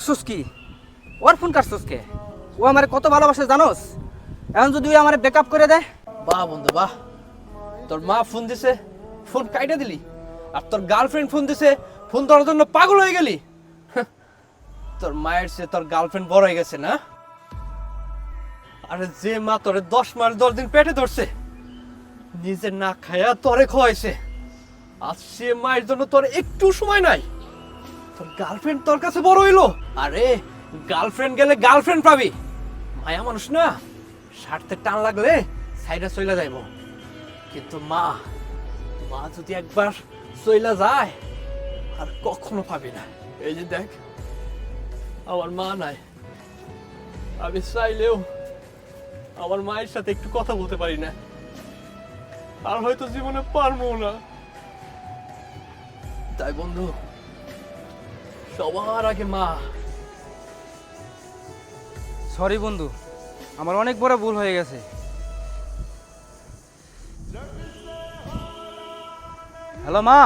সুস্কি ওর phone কাটছস কে? ও আমারে কত ভালোবাসে জানোস? এখন যদি ওই আমারে ব্যাকআপ করে দেয়। বাহ বন্ধু বাহ, তোর মা ফোন দিছে, ফোন কাইটা দিলি, আর তোর গার্লফ্রেন্ড ফোন দিছে, ফোন ধরার জন্য পাগল হয়ে গেলি। তোর মায়ের সে তোর গার্লফ্রেন্ড বড় হয়ে গেছে না? আরে যে মা তোরে 10 মাস 10 দিন পেটে ধরছে, নিজে না খায়া তোরে খাওয়াইছে, আজ সে মায়ের জন্য তোর একটু সময় নাই। তোর গার্লফ্রেন্ড তোর কাছে বড় হইলো। আরে গার্লফ্রেন্ড গেলে গার্লফ্রেন্ড পাবি, মায়া মানুষ না, স্বার্থে টান লাগলে সাইডে চইলা যাইব। কিন্তু মা, মা যদি একবার চইলা যায় আর কখনো পাবি না। এই যে দেখ, আমার মা নাই, আমি চাইলেও আমার মায়ের সাথে একটু কথা বলতে পারি না, আর হয়তো জীবনে পারবো না। তাই বন্ধু, সবার আগে মা। সরি বন্ধু, আমার অনেক বড় ভুল হয়ে গেছে। হ্যালো মা।